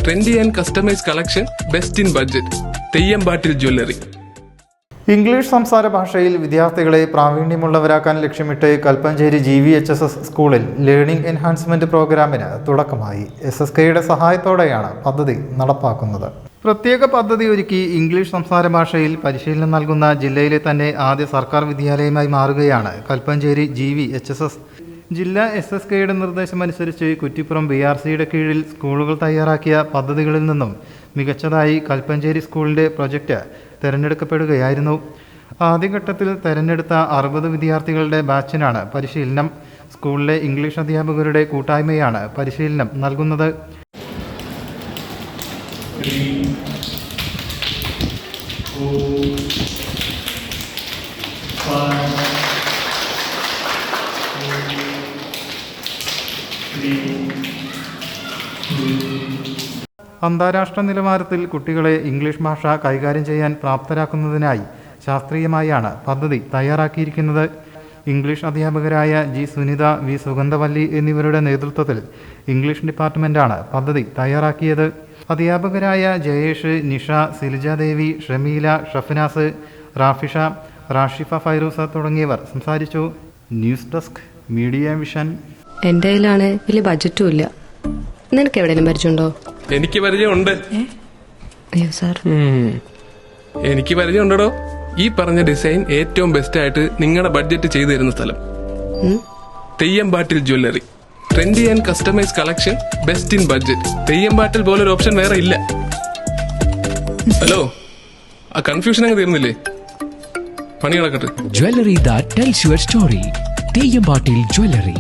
Trendy and customise collection, best in budget. തെയ്യമ്പാട്ടിൽ jewellery. English സംസാര ഭാഷയിൽ വിദ്യാർത്ഥികളെ പ്രാവീണ്യമുള്ളവരാക്കാൻ ലക്ഷ്യമിട്ട് കൽപ്പഞ്ചേരി GVHSS സ്കൂളിൽ ലേണിംഗ് എൻഹാൻസ്മെന്റ് പ്രോഗ്രാമിന് തുടക്കമായി. SSKയുടെ സഹായത്തോടെയാണ് പദ്ധതി നടപ്പാക്കുന്നത്. പ്രത്യേക പദ്ധതി ഒരുക്കി ഇംഗ്ലീഷ് സംസാര ഭാഷയിൽ പരിശീലനം നൽകുന്ന ജില്ലയിലെ തന്നെ ആദ്യ സർക്കാർ വിദ്യാലയമായി മാറുകയാണ് കൽപ്പഞ്ചേരി GVHSS. ജില്ലാ SSKയുടെ നിർദ്ദേശമനുസരിച്ച് കുറ്റിപ്പുറം BRCയുടെ കീഴിൽ സ്കൂളുകൾ തയ്യാറാക്കിയ പദ്ധതികളിൽ നിന്നും മികച്ചതായി കൽപ്പഞ്ചേരി സ്കൂളിൻ്റെ പ്രൊജക്റ്റ് തിരഞ്ഞെടുക്കപ്പെടുകയായിരുന്നു. ആദ്യഘട്ടത്തിൽ തിരഞ്ഞെടുത്ത 60 വിദ്യാർത്ഥികളുടെ ബാച്ചിനാണ് പരിശീലനം. സ്കൂളിലെ ഇംഗ്ലീഷ് അധ്യാപകരുടെ കൂട്ടായ്മയാണ് പരിശീലനം നൽകുന്നത്. അന്താരാഷ്ട്ര നിലവാരത്തിൽ കുട്ടികളെ ഇംഗ്ലീഷ് ഭാഷ കൈകാര്യം ചെയ്യാൻ പ്രാപ്തരാക്കുന്നതിനായി ശാസ്ത്രീയമായാണ് പദ്ധതി തയ്യാറാക്കിയിരിക്കുന്നത്. ഇംഗ്ലീഷ് അധ്യാപകരായ G. സുനിത, V. സുഗന്ധവല്ലി എന്നിവരുടെ നേതൃത്വത്തിൽ ഇംഗ്ലീഷ് ഡിപ്പാർട്ട്മെൻറ്റാണ് പദ്ധതി തയ്യാറാക്കിയത്. അധ്യാപകരായ ജയേഷ്, നിഷ, സിലിജാദേവി, ഷമീല, ഷഫ്നാസ്, റാഫിഷ, റാഷിഫ ഫൈറൂസ തുടങ്ങിയവർ സംസാരിച്ചു. News desk, media vision. എൻ്റെ കയ്യിലാണ് വലിയ ബഡ്ജറ്റും ഇല്ല. നിനക്ക് എവിടെയെങ്കിലും പരിചയമുണ്ടോ? എനിക്ക് പരിചയമുണ്ട്. അയ്യോ സാർ, എനിക്ക് പരിചയമുണ്ടോ. ഈ പറഞ്ഞ ഡിസൈൻ ഏറ്റവും ബെസ്റ്റ് ആയിട്ട് നിങ്ങളുടെ ബഡ്ജറ്റ് ചെയ്തു തരുന്ന സ്ഥലം Theyyampattil jewellery. Trendy and customise collection, best in budget. Theyyampattil പോലൊരു ഓപ്ഷൻ വേറെ ഇല്ല. ഹലോ, ആ കൺഫ്യൂഷൻ അങ്ങ് തീർന്നില്ലേ? പണി നടക്കട്ടെ. Jewelry that tells your story. തെയ്യമ്പാട്ടിൽ jewellery.